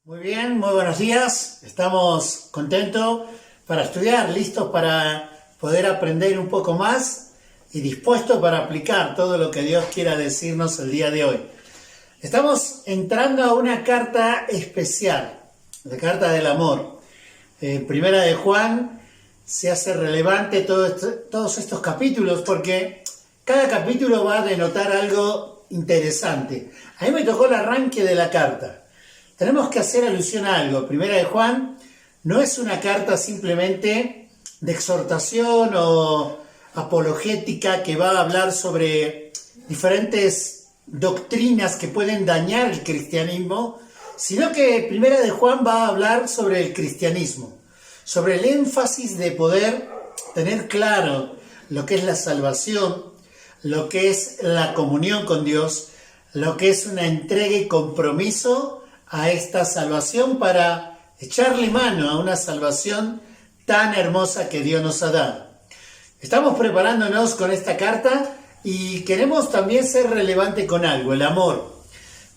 Muy bien, muy buenos días. Estamos contentos para estudiar, listos para poder aprender un poco más y dispuestos para aplicar todo lo que Dios quiera decirnos el día de hoy. Estamos entrando a una carta especial, la carta del amor. Primera de Juan se hace relevante todos estos capítulos porque cada capítulo va a denotar algo interesante. A mí me tocó el arranque de la carta. Tenemos que hacer alusión a algo. Primera de Juan no es una carta simplemente de exhortación o apologética que va a hablar sobre diferentes doctrinas que pueden dañar el cristianismo, sino que Primera de Juan va a hablar sobre el cristianismo, sobre el énfasis de poder tener claro lo que es la salvación, lo que es la comunión con Dios, lo que es una entrega y compromiso a esta salvación para echarle mano a una salvación tan hermosa que Dios nos ha dado. Estamos preparándonos con esta carta y queremos también ser relevante con algo, el amor.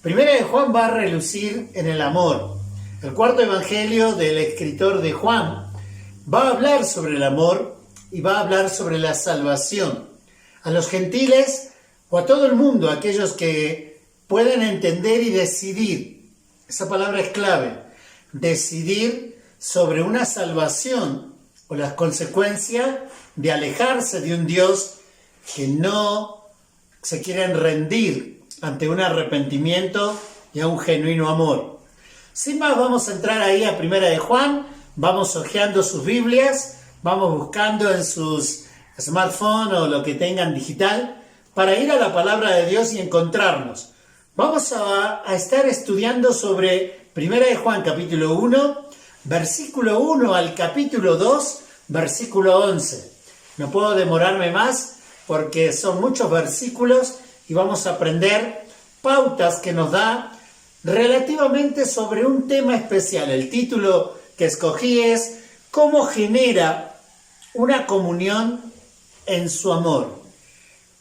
Primera de Juan va a relucir en el amor. El cuarto evangelio del escritor de Juan va a hablar sobre el amor y va a hablar sobre la salvación. A los gentiles o a todo el mundo, aquellos que pueden entender y decidir. Esa palabra es clave. Decidir sobre una salvación o las consecuencias de alejarse de un Dios que no se quieren rendir ante un arrepentimiento y a un genuino amor. Sin más, vamos a entrar ahí a Primera de Juan, vamos hojeando sus Biblias, vamos buscando en sus smartphones o lo que tengan digital para ir a la palabra de Dios y encontrarnos. Vamos a estar estudiando sobre Primera de Juan capítulo 1, versículo 1 al capítulo 2, versículo 11. No puedo demorarme más porque son muchos versículos y vamos a aprender pautas que nos da relativamente sobre un tema especial. El título que escogí es ¿Cómo genera una comunión en su amor?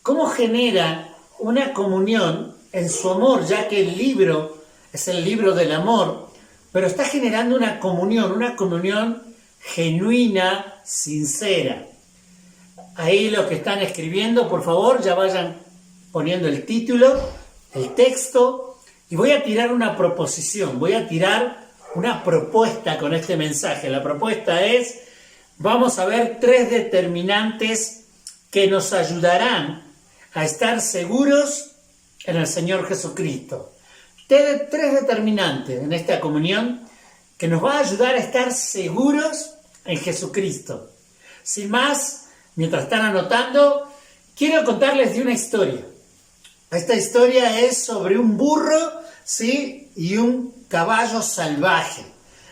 ¿Cómo genera una comunión en su amor, ya que el libro es el libro del amor, pero está generando una comunión genuina, sincera? Ahí los que están escribiendo, por favor, ya vayan poniendo el título, el texto, y voy a tirar una proposición, voy a tirar una propuesta con este mensaje. La propuesta es, vamos a ver 3 determinantes que nos ayudarán a estar seguros en el Señor Jesucristo. 3 determinantes en esta comunión que nos va a ayudar a estar seguros en Jesucristo. Sin más, mientras están anotando, quiero contarles de una historia. Esta historia es sobre un burro, ¿sí?, y un caballo salvaje.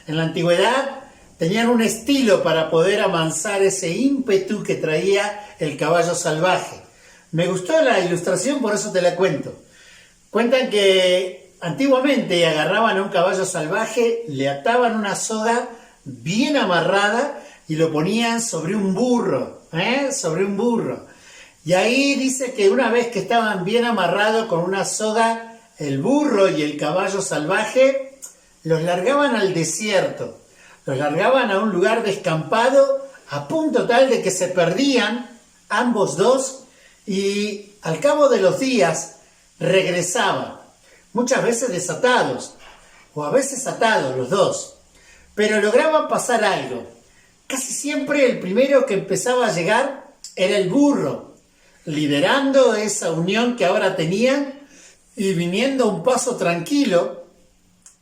En la antigüedad tenían un estilo para poder amansar ese ímpetu que traía el caballo salvaje. Me gustó la ilustración, por eso te la cuento. Cuentan que antiguamente agarraban a un caballo salvaje, le ataban una soga bien amarrada y lo ponían sobre un burro, sobre un burro. Y ahí dice que una vez que estaban bien amarrados con una soga, el burro y el caballo salvaje, los largaban al desierto, los largaban a un lugar descampado a punto tal de que se perdían ambos dos y al cabo de los días regresaban, muchas veces desatados, o a veces atados los dos, pero lograban pasar algo. Casi siempre el primero que empezaba a llegar era el burro, liderando esa unión que ahora tenían y viniendo a un paso tranquilo,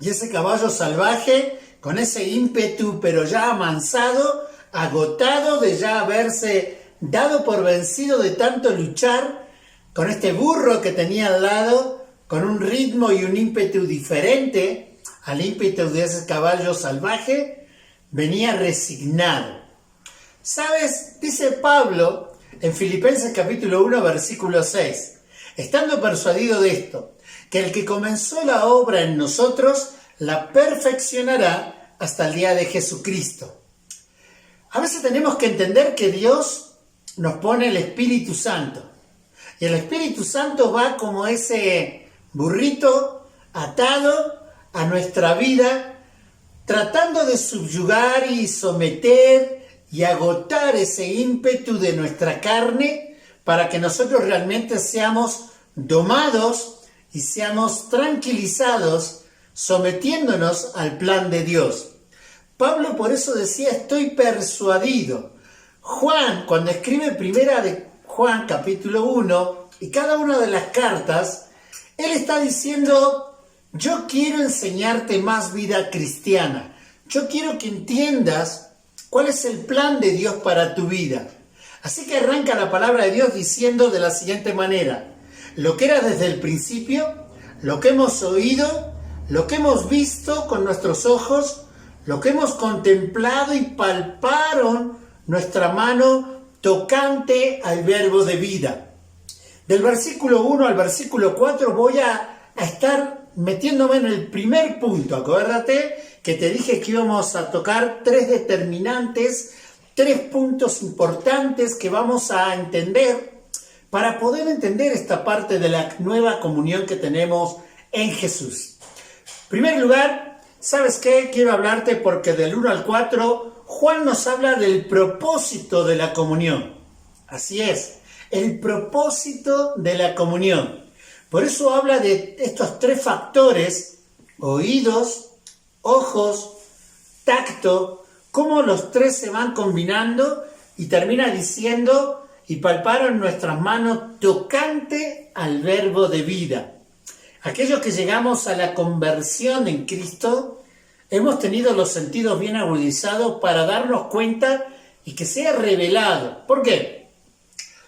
y ese caballo salvaje con ese ímpetu pero ya amansado, agotado de ya haberse dado por vencido de tanto luchar, con este burro que tenía al lado, con un ritmo y un ímpetu diferente al ímpetu de ese caballo salvaje, venía resignado. ¿Sabes? Dice Pablo en Filipenses capítulo 1, versículo 6, estando persuadido de esto, que el que comenzó la obra en nosotros, la perfeccionará hasta el día de Jesucristo. A veces tenemos que entender que Dios nos pone el Espíritu Santo. Y el Espíritu Santo va como ese burrito atado a nuestra vida tratando de subyugar y someter y agotar ese ímpetu de nuestra carne para que nosotros realmente seamos domados y seamos tranquilizados, sometiéndonos al plan de Dios. Pablo por eso decía, estoy persuadido. Juan, cuando escribe primera de Juan, capítulo 1, y cada una de las cartas, él está diciendo, yo quiero enseñarte más vida cristiana. Yo quiero que entiendas cuál es el plan de Dios para tu vida. Así que arranca la palabra de Dios diciendo de la siguiente manera, lo que era desde el principio, lo que hemos oído, lo que hemos visto con nuestros ojos, lo que hemos contemplado y palparon nuestra mano tocante al verbo de vida. Del versículo 1 al versículo 4 voy a estar metiéndome en el primer punto. Acuérdate que te dije que íbamos a tocar 3 determinantes, 3 puntos importantes que vamos a entender para poder entender esta parte de la nueva comunión que tenemos en Jesús. En primer lugar, ¿sabes qué? Quiero hablarte porque del 1 al 4, Juan nos habla del propósito de la comunión. Así es, el propósito de la comunión. Por eso habla de estos 3 factores, oídos, ojos, tacto, cómo los 3 se van combinando y termina diciendo, y palparon nuestras manos tocante al verbo de vida. Aquellos que llegamos a la conversión en Cristo, hemos tenido los sentidos bien agudizados para darnos cuenta y que sea revelado. ¿Por qué?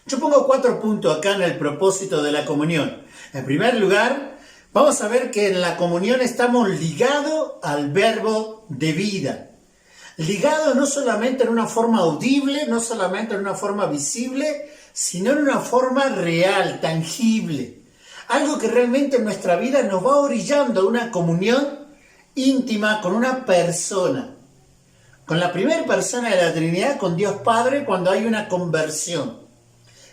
Yo pongo 4 puntos acá en el propósito de la comunión. En primer lugar, vamos a ver que en la comunión estamos ligados al verbo de vida. Ligados no solamente en una forma audible, no solamente en una forma visible, sino en una forma real, tangible. Algo que realmente en nuestra vida nos va orillando a una comunión íntima con una persona. Con la primera persona de la Trinidad, con Dios Padre, cuando hay una conversión.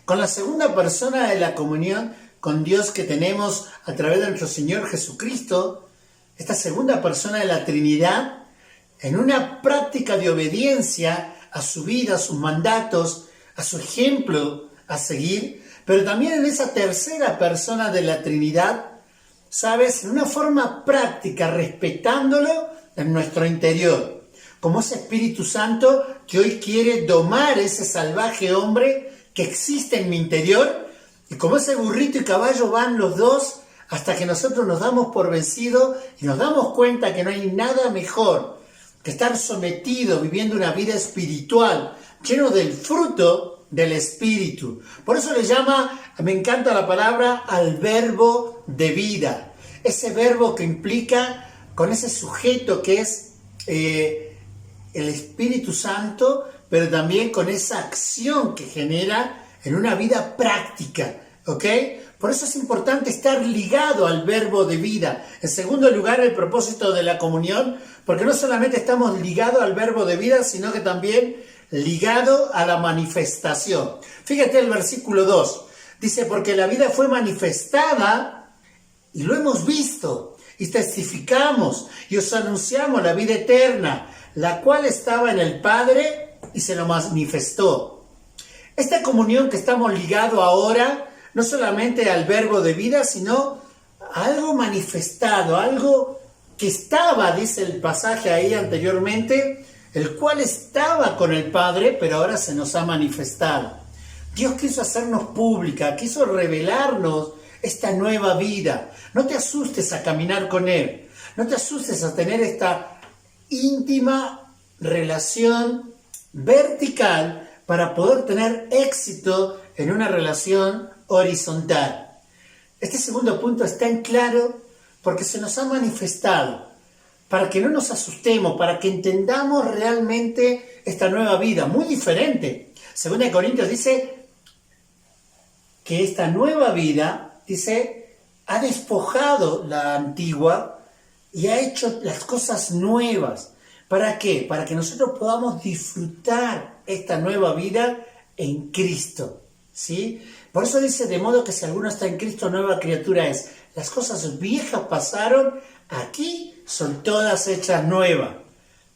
Con la segunda persona de la comunión, con Dios que tenemos a través de nuestro Señor Jesucristo, esta segunda persona de la Trinidad, en una práctica de obediencia a su vida, a sus mandatos, a su ejemplo a seguir, pero también en esa tercera persona de la Trinidad, ¿sabes? En una forma práctica, respetándolo en nuestro interior, como ese Espíritu Santo que hoy quiere domar ese salvaje hombre que existe en mi interior, y como ese burrito y caballo van los dos hasta que nosotros nos damos por vencidos y nos damos cuenta que no hay nada mejor que estar sometido, viviendo una vida espiritual, lleno del fruto del Espíritu. Por eso le llama, me encanta la palabra, al verbo de vida. Ese verbo que implica con ese sujeto que es el Espíritu Santo, pero también con esa acción que genera en una vida práctica, ¿ok? Por eso es importante estar ligado al verbo de vida. En segundo lugar, el propósito de la comunión, porque no solamente estamos ligados al verbo de vida, sino que también ligados a la manifestación. Fíjate el versículo 2. Dice, porque la vida fue manifestada y lo hemos visto y testificamos y os anunciamos la vida eterna, la cual estaba en el Padre y se lo manifestó. Esta comunión que estamos ligados ahora, no solamente al verbo de vida, sino a algo manifestado, algo que estaba, dice el pasaje ahí anteriormente, el cual estaba con el Padre, pero ahora se nos ha manifestado. Dios quiso hacernos pública, quiso revelarnos esta nueva vida. No te asustes a caminar con Él, no te asustes a tener esta íntima relación vertical para poder tener éxito en una relación horizontal. Este segundo punto está en claro porque se nos ha manifestado, para que no nos asustemos, para que entendamos realmente esta nueva vida, muy diferente. Segunda de Corintios dice que esta nueva vida, dice, ha despojado la antigua y ha hecho las cosas nuevas. ¿Para qué? Para que nosotros podamos disfrutar esta nueva vida en Cristo, ¿sí? Por eso dice, de modo que si alguno está en Cristo, nueva criatura es. Las cosas viejas pasaron, aquí son todas hechas nuevas.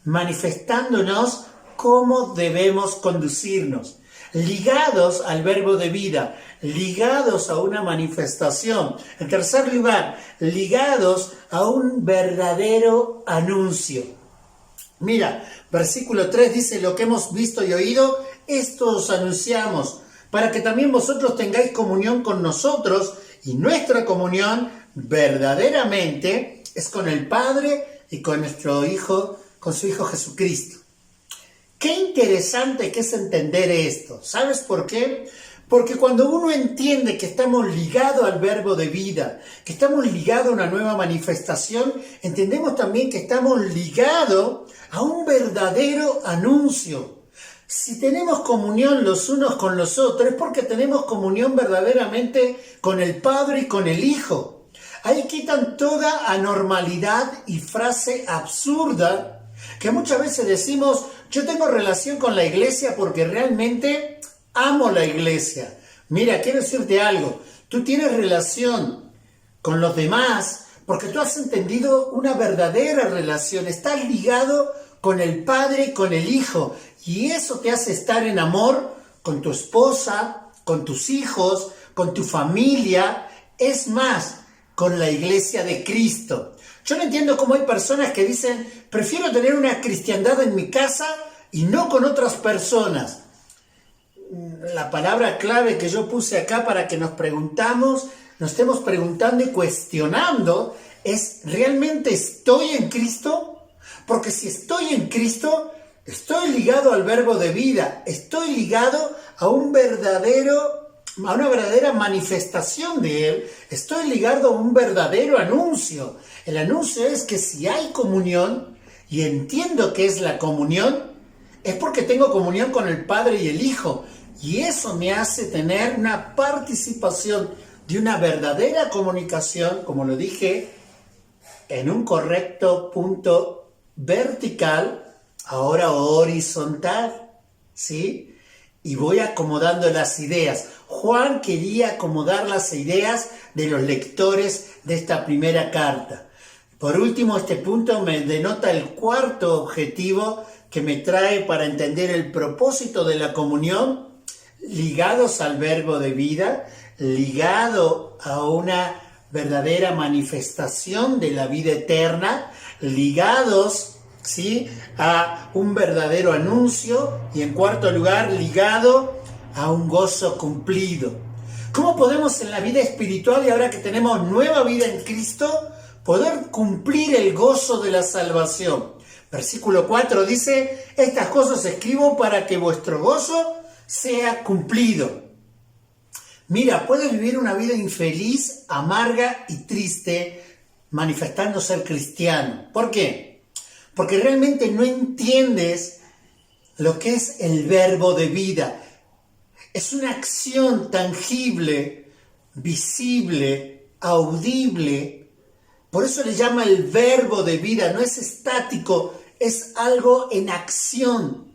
manifestándonos cómo debemos conducirnos, ligados al verbo de vida, ligados a una manifestación. En tercer lugar, ligados a un verdadero anuncio. Mira, versículo 3 dice: lo que hemos visto y oído, esto os anunciamos, para que también vosotros tengáis comunión con nosotros, y nuestra comunión verdaderamente es con el Padre y con nuestro Hijo, con su Hijo Jesucristo. Qué interesante que es entender esto. ¿Sabes por qué? Porque cuando uno entiende que estamos ligados al verbo de vida, que estamos ligados a una nueva manifestación, entendemos también que estamos ligados a un verdadero anuncio. Si tenemos comunión los unos con los otros, es porque tenemos comunión verdaderamente con el Padre y con el Hijo. Ahí quitan toda anormalidad y frase absurda que muchas veces decimos: yo tengo relación con la iglesia porque realmente amo la iglesia. Mira, quiero decirte algo. Tú tienes relación con los demás porque tú has entendido una verdadera relación. Estás ligado con el Padre y con el Hijo. Y eso te hace estar en amor con tu esposa, con tus hijos, con tu familia. Es más, con la iglesia de Cristo. Yo no entiendo cómo hay personas que dicen: prefiero tener una cristiandad en mi casa y no con otras personas. La palabra clave que yo puse acá para que nos estemos preguntando y cuestionando es: ¿realmente estoy en Cristo? Porque si estoy en Cristo, estoy ligado al verbo de vida, estoy ligado a una verdadera manifestación de Él, estoy ligado a un verdadero anuncio. El anuncio es que si hay comunión, y entiendo que es la comunión, es porque tengo comunión con el Padre y el Hijo. Y eso me hace tener una participación de una verdadera comunicación, como lo dije, en un correcto punto vertical, ahora horizontal, ¿sí? Y voy acomodando las ideas. Juan quería acomodar las ideas de los lectores de esta primera carta. Por último, este punto me denota el cuarto objetivo que me trae para entender el propósito de la comunión, ligados al verbo de vida, ligado a una verdadera manifestación de la vida eterna, ligados, ¿sí?, a un verdadero anuncio, y en cuarto lugar, ligado a un gozo cumplido. ¿Cómo podemos en la vida espiritual, y ahora que tenemos nueva vida en Cristo, poder cumplir el gozo de la salvación? Versículo 4 dice: estas cosas escribo para que vuestro gozo sea cumplido. Mira, puedes vivir una vida infeliz, amarga y triste manifestando ser cristiano. ¿Por qué? Porque realmente no entiendes lo que es el verbo de vida. Es una acción tangible, visible, audible. Por eso le llama el verbo de vida. No es estático, es algo en acción.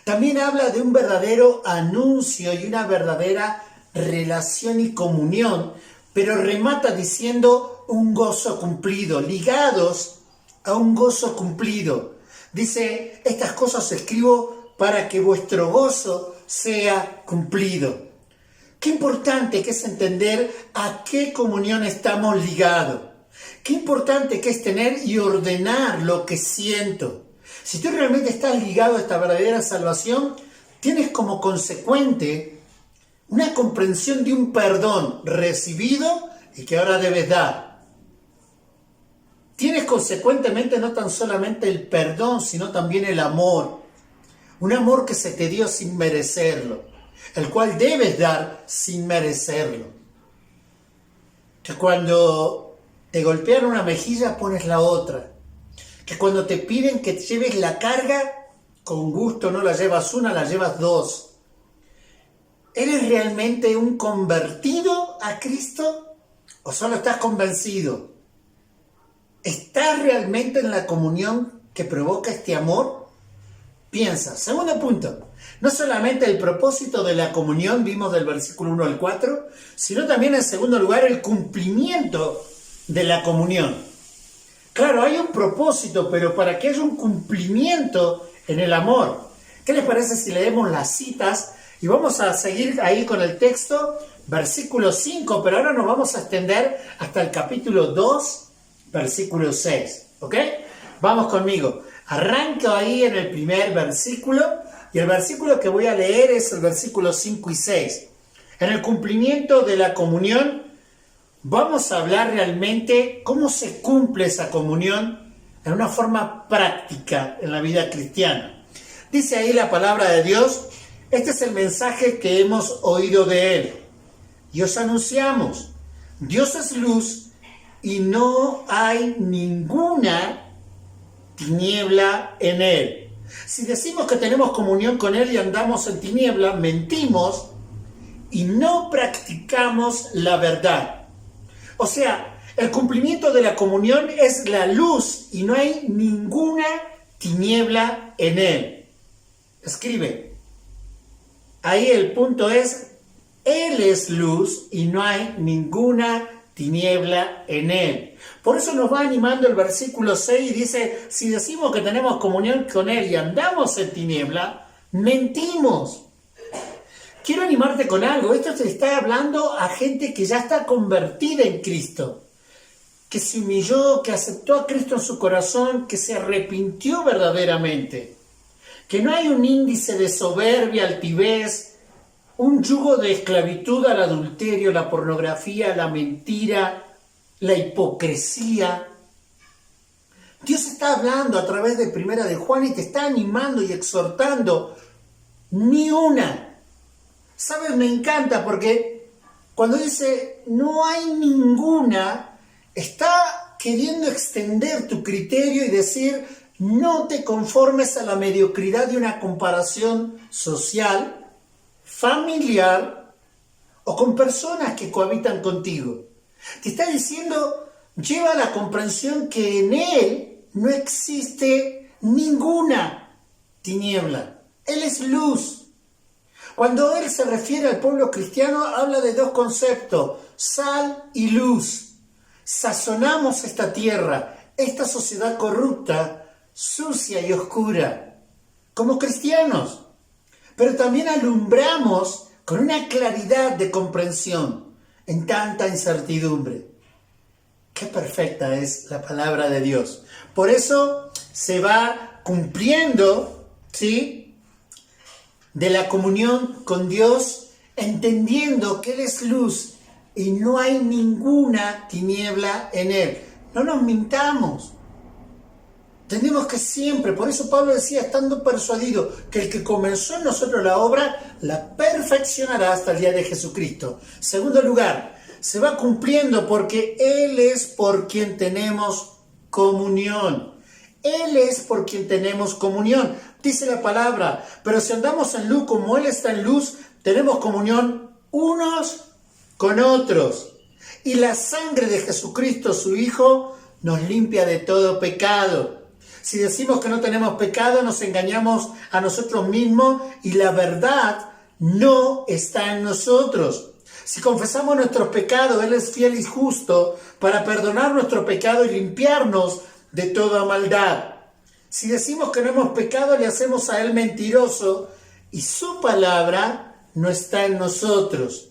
También habla de un verdadero anuncio y una verdadera relación y comunión, pero remata diciendo un gozo cumplido, ligados a un gozo cumplido. Dice: estas cosas escribo para que vuestro gozo sea cumplido. Qué importante que es entender a qué comunión estamos ligados. Qué importante que es tener y ordenar lo que siento. Si tú realmente estás ligado a esta verdadera salvación, tienes como consecuente una comprensión de un perdón recibido y que ahora debes dar. Tienes consecuentemente no tan solamente el perdón, sino también el amor. Un amor que se te dio sin merecerlo, el cual debes dar sin merecerlo. Que cuando te golpean una mejilla pones la otra. Que cuando te piden que lleves la carga, con gusto no la llevas una, la llevas dos. ¿Eres realmente un convertido a Cristo o solo estás convencido? ¿Estás realmente en la comunión que provoca este amor? Piensa. Segundo punto, no solamente el propósito de la comunión, vimos del versículo 1 al 4, sino también en segundo lugar el cumplimiento de la comunión. Claro, hay un propósito, pero para que haya un cumplimiento en el amor. ¿Qué les parece si leemos las citas? Y vamos a seguir ahí con el texto, versículo 5, pero ahora nos vamos a extender hasta el capítulo 2, versículo 6. ¿Ok? Vamos conmigo. Arranco ahí en el primer versículo, y el versículo que voy a leer es el versículo 5 y 6. En el cumplimiento de la comunión, vamos a hablar realmente cómo se cumple esa comunión en una forma práctica en la vida cristiana. Dice ahí la palabra de Dios, este es el mensaje que hemos oído de Él. Y os anunciamos, Dios es luz y no hay ninguna tiniebla en Él. Si decimos que tenemos comunión con Él y andamos en tiniebla, mentimos y no practicamos la verdad. O sea, el cumplimiento de la comunión es la luz y no hay ninguna tiniebla en Él. Escribe. Ahí el punto es, Él es luz y no hay ninguna tiniebla en Él. Por eso nos va animando el versículo 6 y dice, si decimos que tenemos comunión con Él y andamos en tiniebla, mentimos. Quiero animarte con algo. Esto se está hablando a gente que ya está convertida en Cristo, que se humilló, que aceptó a Cristo en su corazón, que se arrepintió verdaderamente, que no hay un índice de soberbia, altivez, un yugo de esclavitud al adulterio, la pornografía, la mentira, la hipocresía. Dios está hablando a través de Primera de Juan y te está animando y exhortando. Ni una. ¿Sabes? Me encanta porque cuando dice no hay ninguna, está queriendo extender tu criterio y decir no te conformes a la mediocridad de una comparación social, familiar o con personas que cohabitan contigo. Te está diciendo, lleva a la comprensión que en Él no existe ninguna tiniebla. Él es luz. Cuando Él se refiere al pueblo cristiano, habla de dos conceptos, sal y luz. Sazonamos esta tierra, esta sociedad corrupta, sucia y oscura, como cristianos. Pero también alumbramos con una claridad de comprensión en tanta incertidumbre. Qué perfecta es la palabra de Dios. Por eso se va cumpliendo, ¿sí?, de la comunión con Dios, entendiendo que Él es luz y no hay ninguna tiniebla en Él. No nos mintamos. Tenemos que siempre, por eso Pablo decía, estando persuadido, que el que comenzó en nosotros la obra, la perfeccionará hasta el día de Jesucristo. Segundo lugar, se va cumpliendo porque Él es por quien tenemos comunión. Él es por quien tenemos comunión. Dice la palabra, pero si andamos en luz como Él está en luz, tenemos comunión unos con otros. Y la sangre de Jesucristo, su Hijo, nos limpia de todo pecado. Si decimos que no tenemos pecado, nos engañamos a nosotros mismos y la verdad no está en nosotros. Si confesamos nuestros pecados, Él es fiel y justo para perdonar nuestro pecado y limpiarnos de toda maldad. Si decimos que no hemos pecado, le hacemos a Él mentiroso y su palabra no está en nosotros.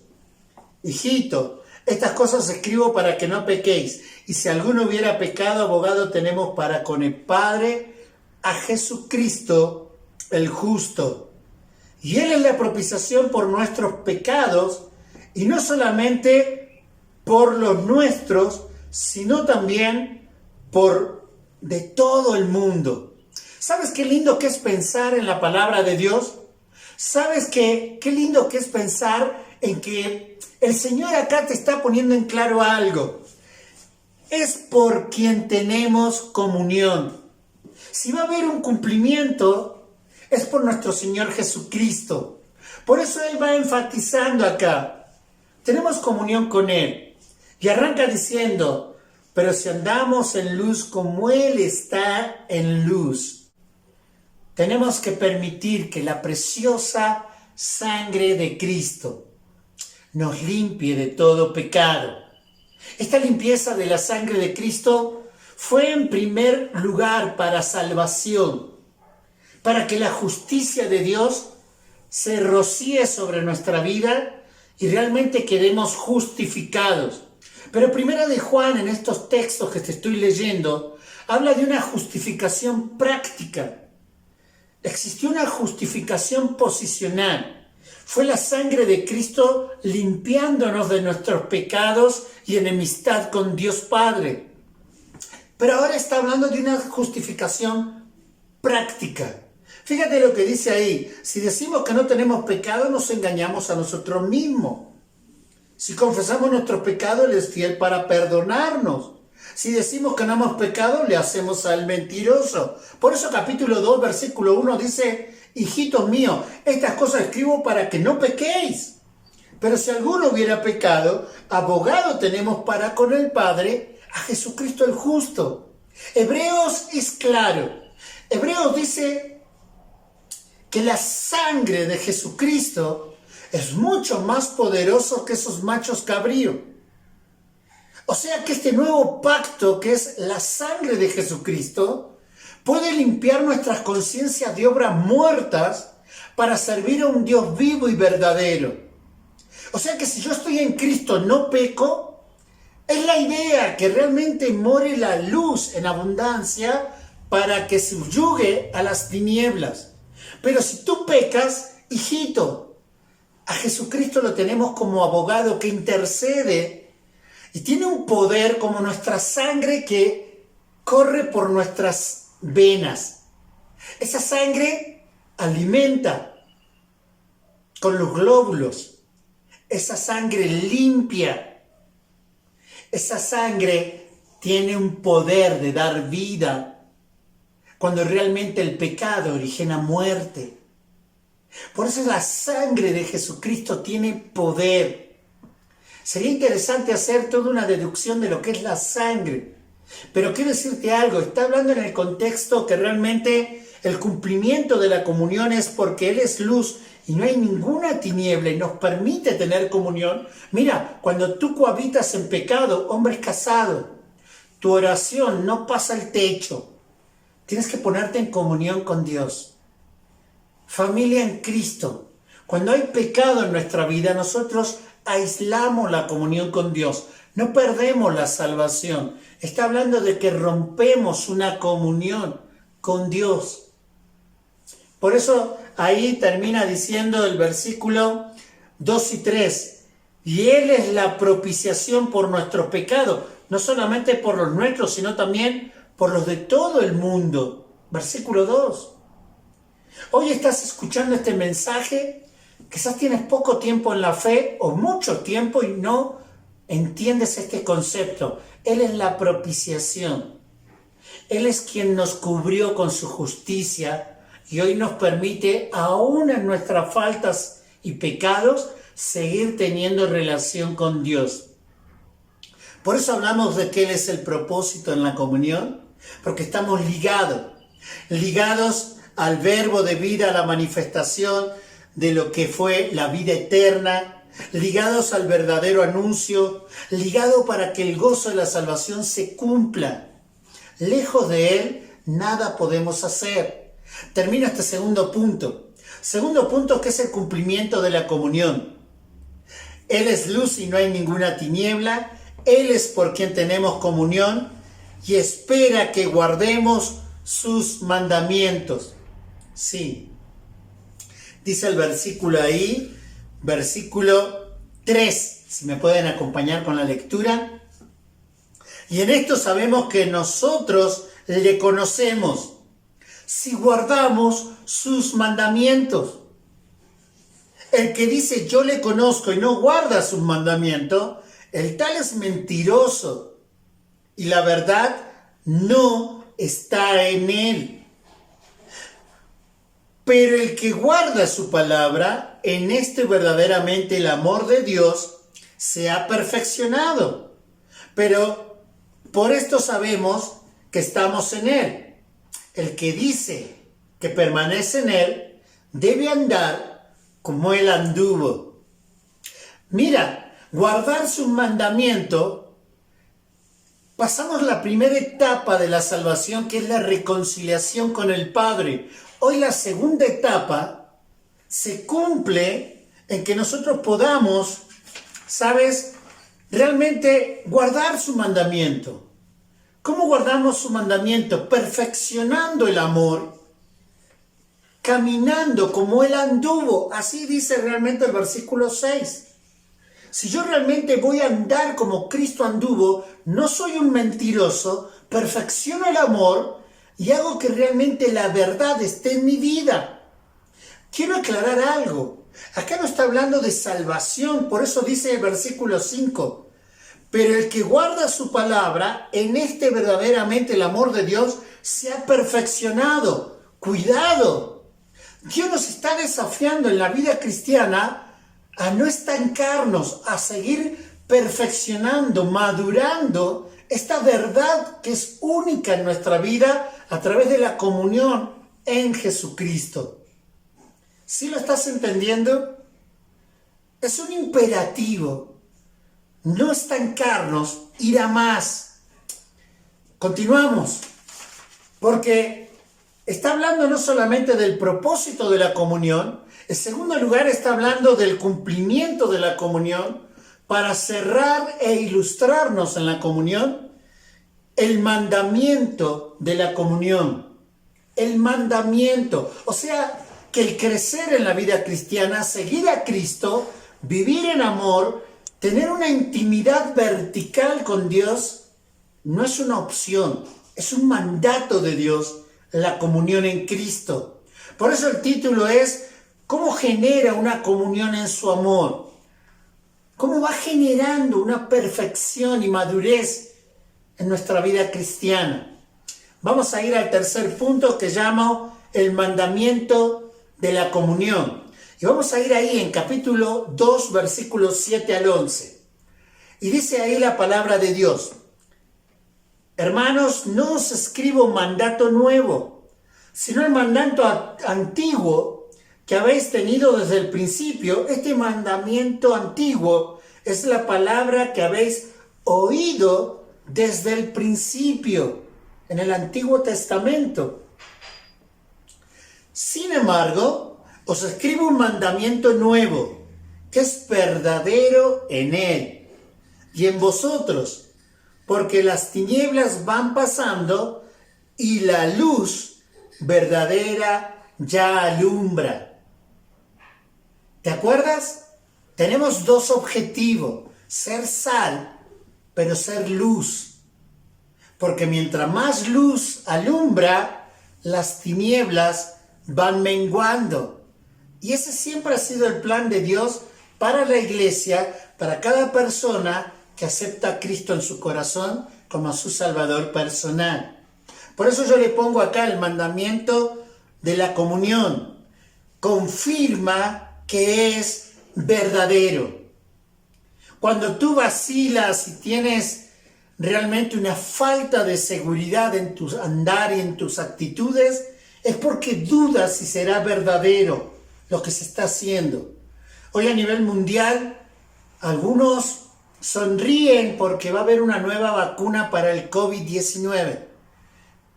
Hijito, estas cosas escribo para que no pequéis. Y si alguno hubiera pecado, abogado tenemos para con el Padre a Jesucristo el justo. Y Él es la propiciación por nuestros pecados, y no solamente por los nuestros, sino también por de todo el mundo. ¿Sabes qué lindo que es pensar en la palabra de Dios? ¿Sabes qué lindo que es pensar en que el Señor acá te está poniendo en claro algo? Es por quien tenemos comunión. Si va a haber un cumplimiento, es por nuestro Señor Jesucristo. Por eso Él va enfatizando acá. Tenemos comunión con Él. Y arranca diciendo, pero si andamos en luz como Él está en luz, tenemos que permitir que la preciosa sangre de Cristo nos limpie de todo pecado. Esta limpieza de la sangre de Cristo fue en primer lugar para salvación, para que la justicia de Dios se rocíe sobre nuestra vida y realmente quedemos justificados. Pero Primera de Juan, en estos textos que te estoy leyendo, habla de una justificación práctica. Existió una justificación posicional. Fue la sangre de Cristo limpiándonos de nuestros pecados y enemistad con Dios Padre. Pero ahora está hablando de una justificación práctica. Fíjate lo que dice ahí. Si decimos que no tenemos pecado, nos engañamos a nosotros mismos. Si confesamos nuestros pecados, Él es fiel para perdonarnos. Si decimos que no hemos pecado, le hacemos al mentiroso. Por eso capítulo 2, versículo 1 dice: hijitos míos, estas cosas escribo para que no pequéis. Pero si alguno hubiera pecado, abogado tenemos para con el Padre, a Jesucristo el justo. Hebreos es claro. Hebreos dice que la sangre de Jesucristo es mucho más poderoso que esos machos cabríos. O sea que este nuevo pacto, que es la sangre de Jesucristo, puede limpiar nuestras conciencias de obras muertas para servir a un Dios vivo y verdadero. O sea que si yo estoy en Cristo no peco, es la idea que realmente more la luz en abundancia para que subyugue a las tinieblas. Pero si tú pecas, hijito, a Jesucristo lo tenemos como abogado que intercede y tiene un poder como nuestra sangre que corre por nuestras venas. Esa sangre alimenta con los glóbulos. Esa sangre limpia. Esa sangre tiene un poder de dar vida cuando realmente el pecado origina muerte. Por eso la sangre de Jesucristo tiene poder. Sería interesante hacer toda una deducción de lo que es la sangre. Pero quiero decirte algo, está hablando en el contexto que realmente el cumplimiento de la comunión es porque Él es luz y no hay ninguna tiniebla y nos permite tener comunión. Mira, cuando tú cohabitas en pecado, hombres casados, tu oración no pasa el techo. Tienes que ponerte en comunión con Dios. Familia en Cristo. Cuando hay pecado en nuestra vida, nosotros aislamos la comunión con Dios. No perdemos la salvación. Está hablando de que rompemos una comunión con Dios. Por eso ahí termina diciendo el versículo 2 y 3. Y Él es la propiciación por nuestros pecados. No solamente por los nuestros, sino también por los de todo el mundo. Versículo 2. Hoy estás escuchando este mensaje, quizás tienes poco tiempo en la fe o mucho tiempo y no entiendes este concepto. Él es la propiciación. Él es quien nos cubrió con su justicia y hoy nos permite, aún en nuestras faltas y pecados, seguir teniendo relación con Dios. Por eso hablamos de que Él es el propósito en la comunión, porque estamos ligados al verbo de vida, a la manifestación de lo que fue la vida eterna, ligados al verdadero anuncio, ligados para que el gozo de la salvación se cumpla. Lejos de Él, nada podemos hacer. Termina este segundo punto. Segundo punto, que es el cumplimiento de la comunión. Él es luz y no hay ninguna tiniebla. Él es por quien tenemos comunión y espera que guardemos sus mandamientos. Sí. Dice el versículo ahí, versículo 3, si me pueden acompañar con la lectura. Y en esto sabemos que nosotros le conocemos, si guardamos sus mandamientos. El que dice yo le conozco y no guarda sus mandamientos, el tal es mentiroso y la verdad no está en él. Pero el que guarda su palabra, en este verdaderamente el amor de Dios se ha perfeccionado. Pero por esto sabemos que estamos en Él. El que dice que permanece en Él, debe andar como Él anduvo. Mira, guardar su mandamiento Pasamos la primera etapa de la salvación, que es la reconciliación con el Padre. Hoy la segunda etapa se cumple en que nosotros podamos, ¿sabes?, realmente guardar su mandamiento. ¿Cómo guardamos su mandamiento? Perfeccionando el amor, caminando como Él anduvo. Así dice realmente el versículo 6. Si yo realmente voy a andar como Cristo anduvo, no soy un mentiroso, perfecciono el amor y hago que realmente la verdad esté en mi vida. Quiero aclarar algo. Acá no está hablando de salvación, por eso dice el versículo 5. Pero el que guarda su palabra, en este verdaderamente el amor de Dios se ha perfeccionado. Cuidado. Dios nos está desafiando en la vida cristiana a no estancarnos, a seguir perfeccionando, madurando esta verdad que es única en nuestra vida a través de la comunión en Jesucristo. ¿Sí lo estás entendiendo? Es un imperativo. No estancarnos, ir a más. Continuamos, porque está hablando no solamente del propósito de la comunión, en segundo lugar está hablando del cumplimiento de la comunión para cerrar e ilustrarnos en la comunión, el mandamiento de la comunión. El mandamiento, o sea, que el crecer en la vida cristiana, seguir a Cristo, vivir en amor, tener una intimidad vertical con Dios, no es una opción, es un mandato de Dios, la comunión en Cristo. Por eso el título es ¿cómo genera una comunión en su amor? ¿Cómo va generando una perfección y madurez en nuestra vida cristiana? Vamos a ir al tercer punto que llamo el mandamiento de la comunión. Y vamos a ir ahí en capítulo 2, versículos 7 al 11. Y dice ahí la palabra de Dios: hermanos, no os escribo mandato nuevo, sino el mandato antiguo que habéis tenido desde el principio. Este mandamiento antiguo es la palabra que habéis oído desde el principio, en el Antiguo Testamento. Sin embargo, os escribo un mandamiento nuevo, que es verdadero en Él y en vosotros, porque las tinieblas van pasando y la luz verdadera ya alumbra. ¿Te acuerdas? Tenemos dos objetivos: ser sal, pero ser luz. Porque mientras más luz alumbra, las tinieblas van menguando. Y ese siempre ha sido el plan de Dios para la iglesia, para cada persona que acepta a Cristo en su corazón como su Salvador personal. Por eso yo le pongo acá el mandamiento de la comunión. Confirma que es verdadero. Cuando tú vacilas y tienes realmente una falta de seguridad en tu andar y en tus actitudes, es porque dudas si será verdadero lo que se está haciendo. Hoy a nivel mundial, algunos sonríen porque va a haber una nueva vacuna para el COVID-19.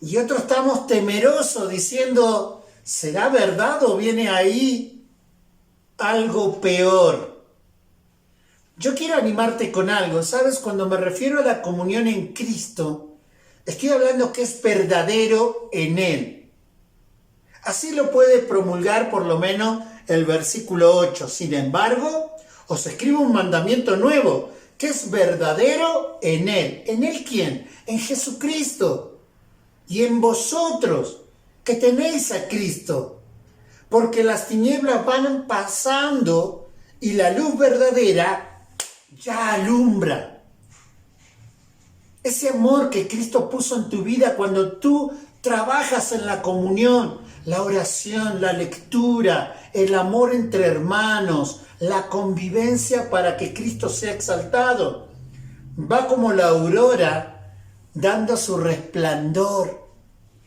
Y otros estamos temerosos diciendo, ¿será verdad o viene ahí algo peor? Yo quiero animarte con algo, ¿sabes? Cuando me refiero a la comunión en Cristo, estoy hablando que es verdadero en Él. Así lo puede promulgar por lo menos el versículo 8. Sin embargo, os escribo un mandamiento nuevo, que es verdadero en Él. ¿En Él quién? En Jesucristo. Y en vosotros, que tenéis a Cristo. Porque las tinieblas van pasando y la luz verdadera ya alumbra. Ese amor que Cristo puso en tu vida cuando tú trabajas en la comunión, la oración, la lectura, el amor entre hermanos, la convivencia para que Cristo sea exaltado, va como la aurora dando su resplandor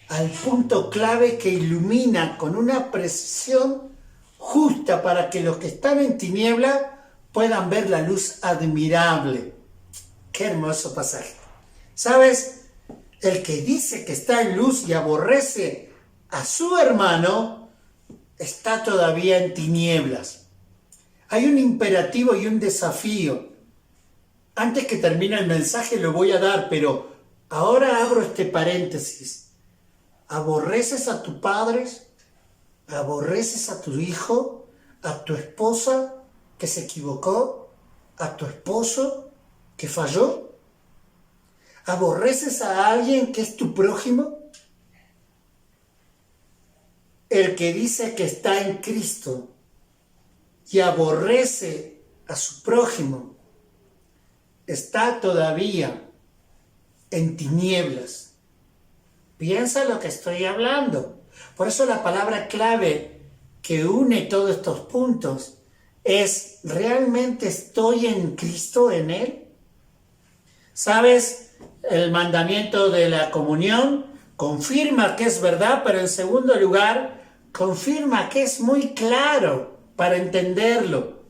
al punto clave que ilumina con una precisión justa para que los que están en tiniebla puedan ver la luz admirable. Qué hermoso pasaje. ¿Sabes? El que dice que está en luz y aborrece a su hermano, está todavía en tinieblas. Hay un imperativo y un desafío. Antes que termine el mensaje lo voy a dar, pero ahora abro este paréntesis. ¿Aborreces a tus padres? ¿Aborreces a tu hijo? ¿A tu esposa que se equivocó? ¿A tu esposo que falló? ¿Aborreces a alguien que es tu prójimo? El que dice que está en Cristo y aborrece a su prójimo está todavía en tinieblas. Piensa lo que estoy hablando. Por eso la palabra clave que une todos estos puntos es: ¿realmente estoy en Cristo, en Él? ¿Sabes? El mandamiento de la comunión confirma que es verdad, pero en segundo lugar, confirma que es muy claro para entenderlo.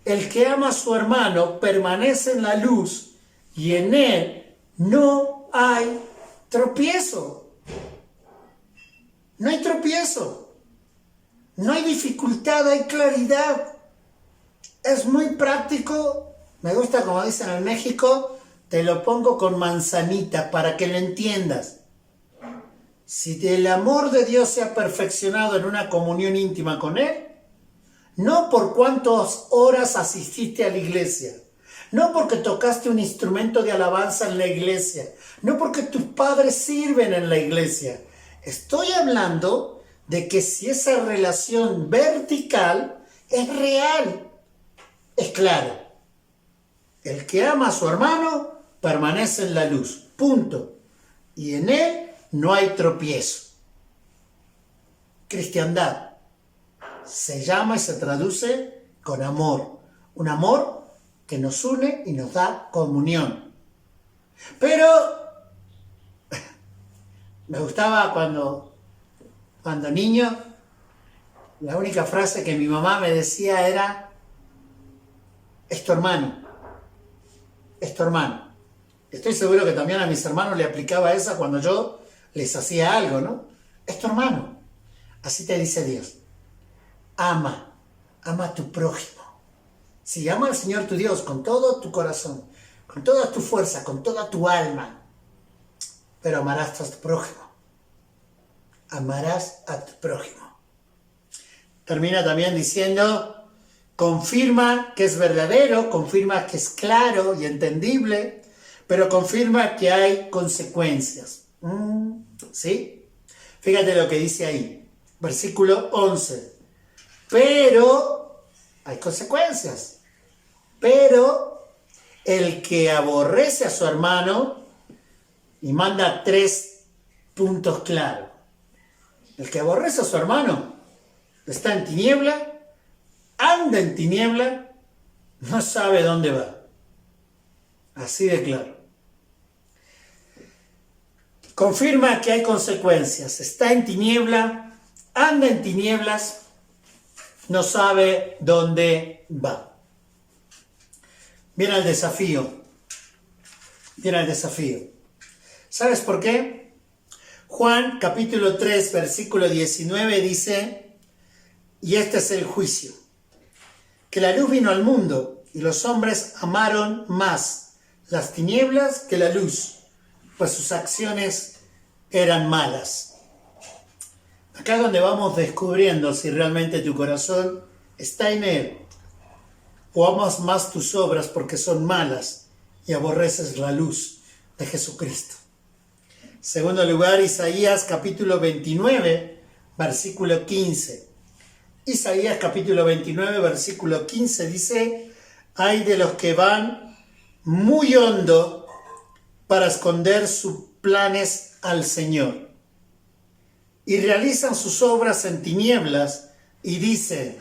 El que ama a su hermano permanece en la luz y en él no hay tropiezo. No hay tropiezo. No hay dificultad, hay claridad. Es muy práctico. Me gusta, como dicen en México, te lo pongo con manzanita para que lo entiendas. Si el amor de Dios se ha perfeccionado en una comunión íntima con Él, no por cuántas horas asististe a la iglesia, no porque tocaste un instrumento de alabanza en la iglesia, no porque tus padres sirven en la iglesia. Estoy hablando de que si esa relación vertical es real, es claro. El que ama a su hermano permanece en la luz, punto. Y en él no hay tropiezo. Cristiandad se llama y se traduce con amor. Un amor que nos une y nos da comunión. Pero me gustaba cuando niño, la única frase que mi mamá me decía era: es tu hermano, es tu hermano. Estoy seguro que también a mis hermanos le aplicaba esa cuando yo les hacía algo, ¿no? Es tu hermano. Así te dice Dios. Ama a tu prójimo. Si ama al Señor tu Dios con todo tu corazón, con toda tu fuerza, con toda tu alma, pero amarás a tu prójimo. Amarás a tu prójimo. Termina también diciendo: confirma que es verdadero, confirma que es claro y entendible, pero confirma que hay consecuencias. ¿Sí? Fíjate lo que dice ahí, versículo 11. Pero hay consecuencias. Pero el que aborrece a su hermano, y manda 3 puntos claros. El que aborrece a su hermano está en tiniebla, anda en tiniebla, no sabe dónde va. Así de claro. Confirma que hay consecuencias. Está en tiniebla, anda en tinieblas, no sabe dónde va. Viene el desafío. Viene el desafío. ¿Sabes por qué? Juan capítulo 3, versículo 19 dice: y este es el juicio, que la luz vino al mundo y los hombres amaron más las tinieblas que la luz, pues sus acciones eran malas. Acá es donde vamos descubriendo si realmente tu corazón está en Él, o amas más tus obras porque son malas y aborreces la luz de Jesucristo. Segundo lugar, Isaías capítulo 29, versículo 15. Isaías capítulo 29, versículo 15 dice: hay de los que van muy hondo para esconder sus planes al Señor, y realizan sus obras en tinieblas, y dicen: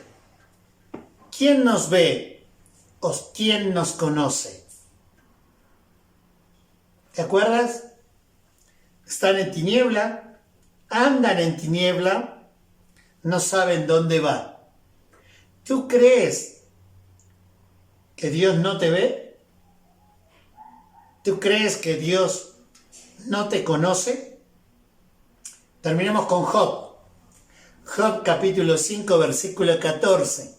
¿quién nos ve o quién nos conoce? ¿Te acuerdas? Están en tiniebla, andan en tiniebla, no saben dónde va. ¿Tú crees que Dios no te ve? ¿Tú crees que Dios no te conoce? Terminemos con Job. Job capítulo 5, versículo 14.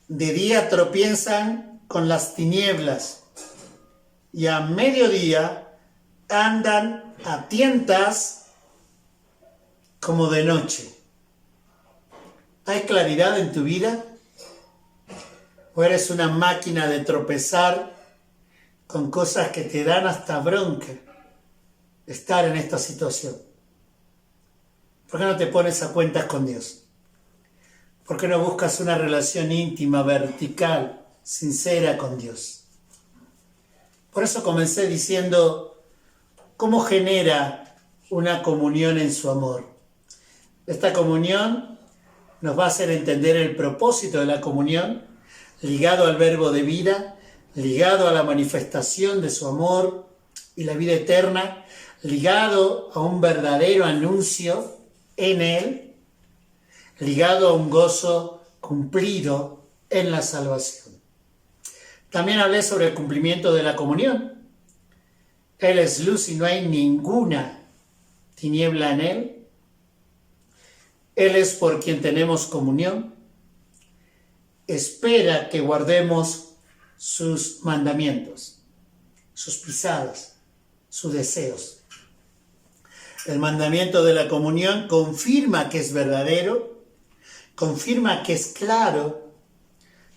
De día tropiezan con las tinieblas y a mediodía andan a tientas como de noche. ¿Hay claridad en tu vida? ¿O eres una máquina de tropezar con cosas que te dan hasta bronca estar en esta situación? ¿Por qué no te pones a cuentas con Dios? ¿Por qué no buscas una relación íntima, vertical, sincera con Dios? Por eso comencé diciendo, ¿cómo genera una comunión en su amor? Esta comunión nos va a hacer entender el propósito de la comunión, ligado al verbo de vida, ligado a la manifestación de su amor y la vida eterna, ligado a un verdadero anuncio en Él, ligado a un gozo cumplido en la salvación. También hablé sobre el cumplimiento de la comunión. Él es luz y no hay ninguna tiniebla en Él. Él es por quien tenemos comunión. Espera que guardemos sus mandamientos, sus pisadas, sus deseos. El mandamiento de la comunión confirma que es verdadero, confirma que es claro,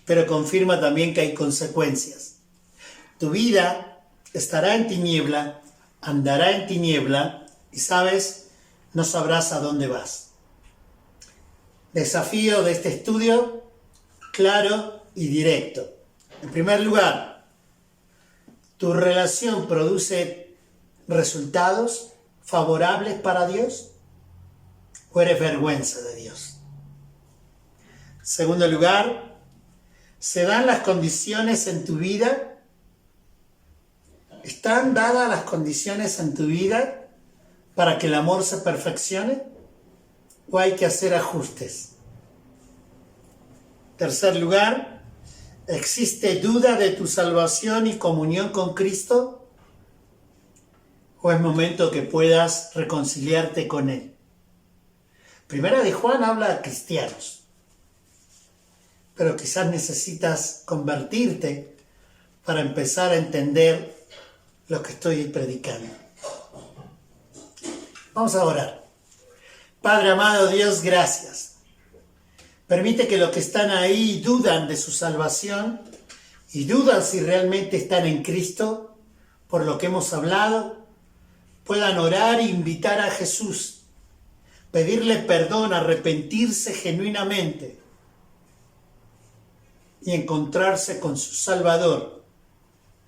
pero confirma también que hay consecuencias. Tu vida estará en tiniebla, andará en tiniebla y, ¿sabes? No sabrás a dónde vas. Desafío de este estudio, claro y directo. En primer lugar, ¿tu relación produce resultados favorables para Dios o eres vergüenza de Dios? En segundo lugar, ¿se dan las condiciones en tu vida? ¿Están dadas las condiciones en tu vida para que el amor se perfeccione o hay que hacer ajustes? En tercer lugar, ¿existe duda de tu salvación y comunión con Cristo? ¿O es momento que puedas reconciliarte con Él? Primera de Juan habla a cristianos, pero quizás necesitas convertirte para empezar a entender lo que estoy predicando. Vamos a orar. Padre amado Dios, gracias. Permite que los que están ahí dudan de su salvación y dudan si realmente están en Cristo, por lo que hemos hablado, puedan orar e invitar a Jesús, pedirle perdón, arrepentirse genuinamente y encontrarse con su Salvador,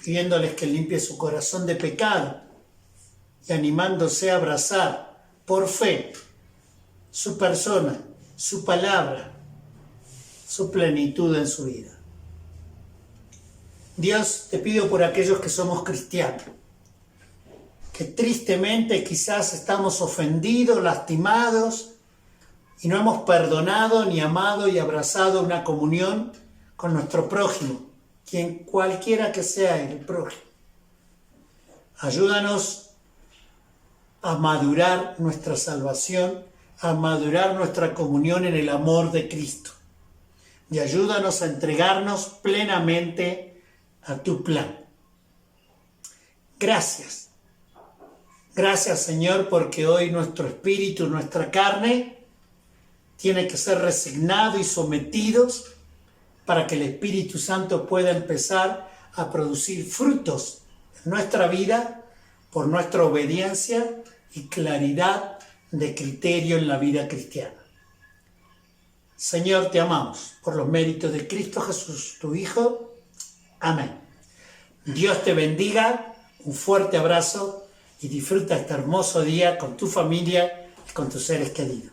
pidiéndoles que limpie su corazón de pecado y animándose a abrazar por fe su persona, su palabra, su plenitud en su vida. Dios, te pido por aquellos que somos cristianos, que tristemente quizás estamos ofendidos, lastimados y no hemos perdonado ni amado y abrazado una comunión con nuestro prójimo, quien cualquiera que sea el prójimo. Ayúdanos a madurar nuestra salvación, a madurar nuestra comunión en el amor de Cristo. Y ayúdanos a entregarnos plenamente a tu plan. Gracias. Gracias, Señor, porque hoy nuestro espíritu, nuestra carne, tiene que ser resignado y sometidos para que el Espíritu Santo pueda empezar a producir frutos en nuestra vida por nuestra obediencia y claridad de criterio en la vida cristiana. Señor, te amamos por los méritos de Cristo Jesús, tu Hijo. Amén. Dios te bendiga, un fuerte abrazo y disfruta este hermoso día con tu familia y con tus seres queridos.